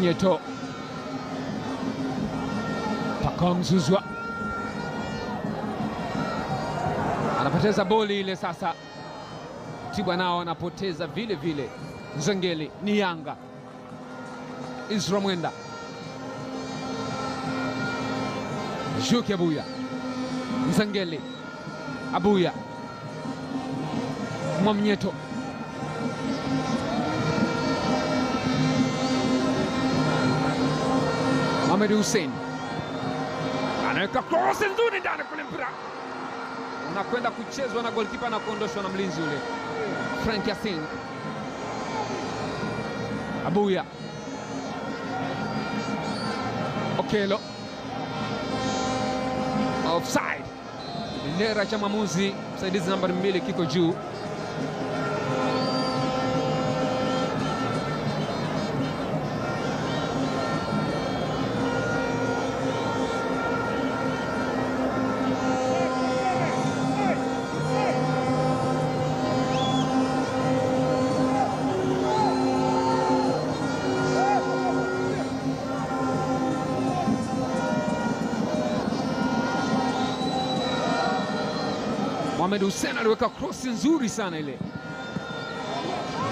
Mwamnyeto. Pacome Zouzoua anapoteza boli ile sasa. Mtibwa nao anapoteza vile vile. Nzengeli ni Yanga. Isra Mwenda. Juki Abuya. Nzengeli. Abuya. Mwamnyeto. Mohamed Hussein anaweka cross nzuri ndani kule, mpira unakwenda kuchezwa na goalkeeper na kuondoshwa na mlinzi ule Frank Yasin. Abuya. Okelo. Offside. Bendera cha mwamuzi msaidizi nambari 2 kiko juu. Mohamed Hussein aliweka cross nzuri sana ile.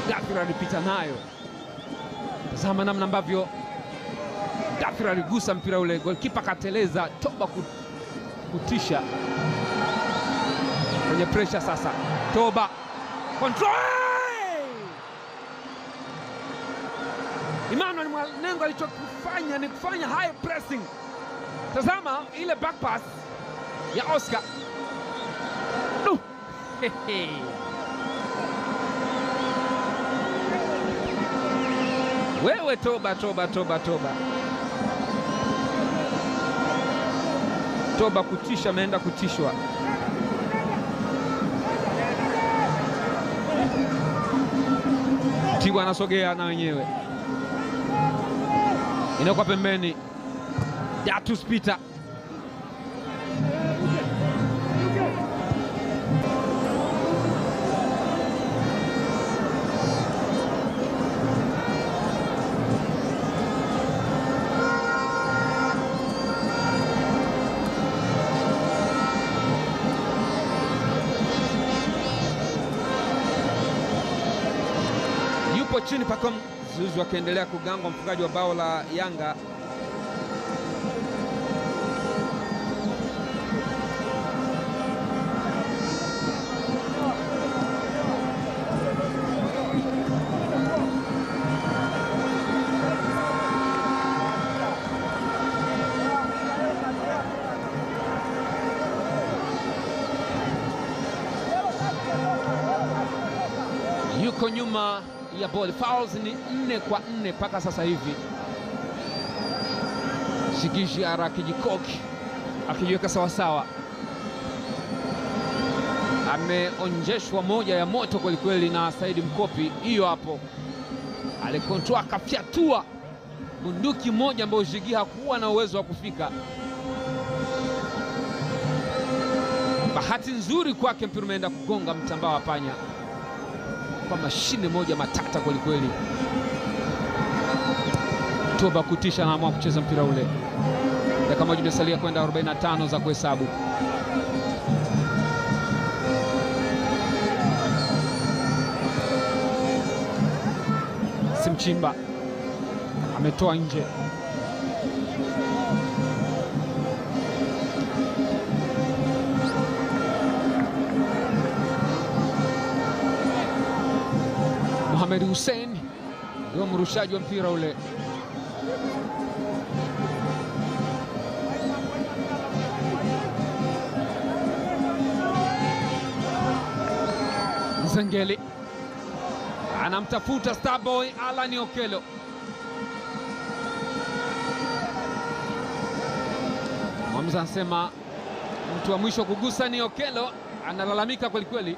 Dafir alipita nayo. Tazama namna ambavyo Dafir aligusa mpira ule, goalkeeper kateleza. Toba kutisha kwenye pressure sasa. Toba control. Emmanuel Mwanengo alichokifanya ni kufanya high pressing. Tazama ile back pass ya Oscar. Wewe Toba. Toba kutisha, ameenda kutishwa. Mtibwa anasogea na wenyewe. Inakuwa pembeni. Datus Peter. Chini Pacome Zouzoua akiendelea kugangwa, mfungaji wa bao la Yanga. Yuko nyuma ya ball. Fouls ni 4-4 mpaka sasa hivi. Shigishi Arakijikoki akijiweka sawasawa, ameonjeshwa moja ya moto kwelikweli na Saidi Mkopi. Hiyo hapo alikontroa, akafyatua bunduki moja ambayo Shigi hakuwa na uwezo wa kufika. Bahati nzuri kwake, mpira umeenda kugonga mtambaa wa panya kwa mashine moja matata kwelikweli. Toba kutisha, anaamua kucheza mpira ule. Dakika moja imesalia kwenda 45 za kuhesabu. Simchimba ametoa nje. Mohamed Hussein ndio mrushaji wa mpira ule. Nzengeli anamtafuta Starboy Alan Okelo. Mwamuzi anasema mtu wa mwisho kugusa ni Okelo. Analalamika kwelikweli.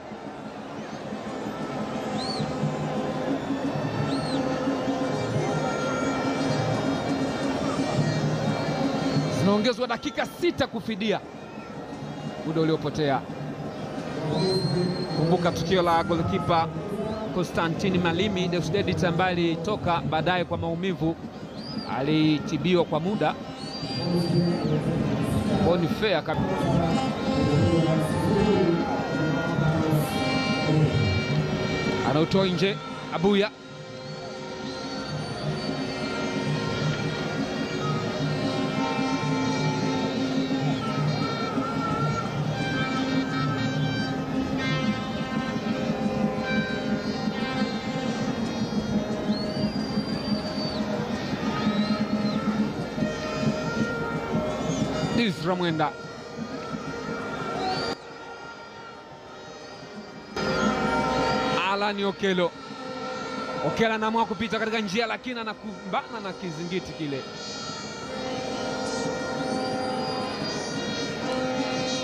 Zinaongezwa dakika 6 kufidia muda uliopotea. Kumbuka tukio la goalkeeper Constantine Malimi Deusdedit ambaye alitoka baadaye kwa maumivu alitibiwa kwa muda, kwa ni fair kabisa. Anautoa nje Abuya. Isra Mwenda. Alan Okello. Okello anaamua kupita katika njia, lakini anakumbana na kizingiti kile.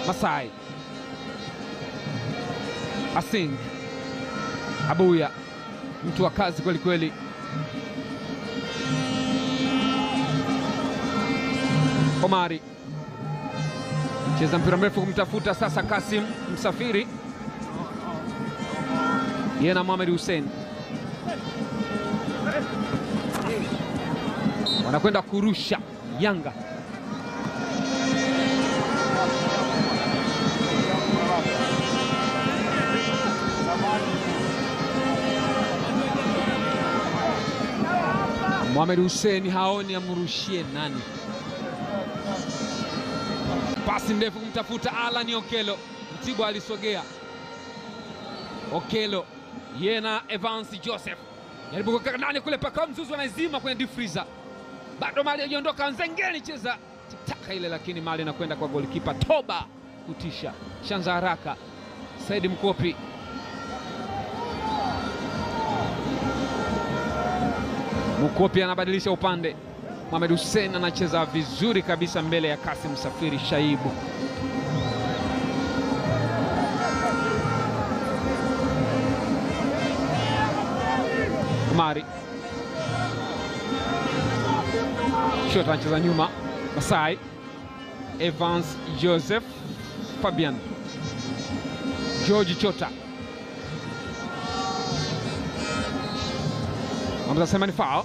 Masai. Asing. Abuya. Mtu wa kazi kweli kweli. Omari. Cheza mpira mrefu kumtafuta sasa Kasim Msafiri. Yeye na Mohamed Hussein wanakwenda kurusha Yanga. Mohamed Hussein haoni amrushie nani. Pasi ndefu kumtafuta Alan Okello. Mtibwa alisogea. Okello yeye na Evans Joseph jaribu kukaa ndani kule, paka Mzuzu anaizima kwenye deep freezer. Bado mali haiondoka, Nzengeli cheza titaka ile, lakini mali inakwenda kwa golikipa Toba kutisha. Shanza haraka Said Mkopi. Mkopi anabadilisha upande. Mohamed Hussein anacheza vizuri kabisa mbele ya Kasim Msafiri Shaibu. Omari. Shota anacheza nyuma. Masai. Evans Joseph. Fabian. George Chota. Amesema ni foul.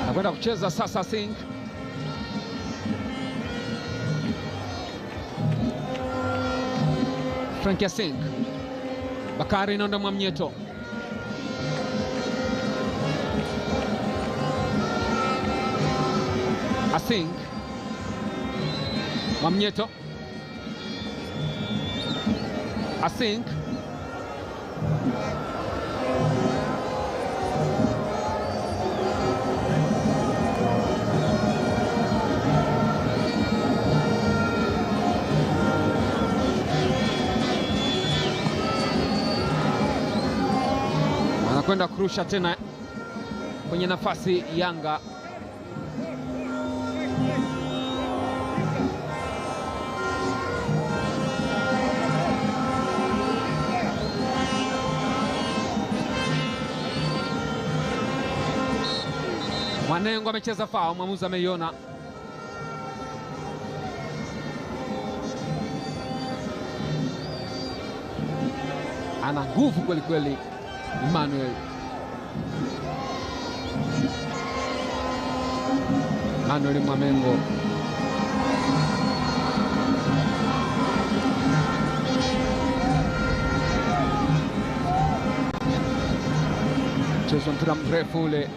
Anakwenda kucheza sasa Singh. Frank Asing. Bakari Nondo Mwamnyeto. Asing. Mwamnyeto. Asing. Kwenda kurusha tena kwenye nafasi Yanga. Mwanengo amecheza foul, mwamuzi ameiona. Ana nguvu kweli kweli Emmanuel Mwamengo. Mchezo mpira mrefu ule.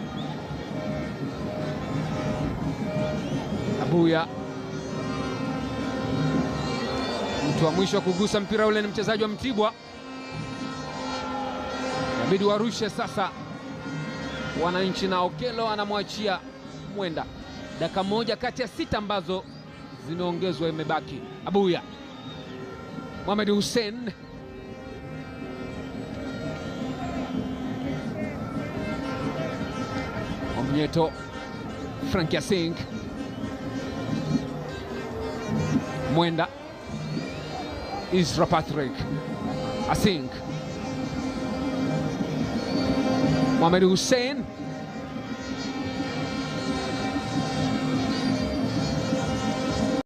Abuya, mtu wa mwisho kugusa mpira ule ni mchezaji wa Mtibwa. Inabidi warushe sasa wananchi, na Okello anamwachia Mwenda. Dakika moja kati ya 6 ambazo zimeongezwa imebaki. Abuya, Mohamed Hussein, Mwamnyeto, Frank Asing, Mwenda, Isra Patrick, Asing, Mohamed Hussein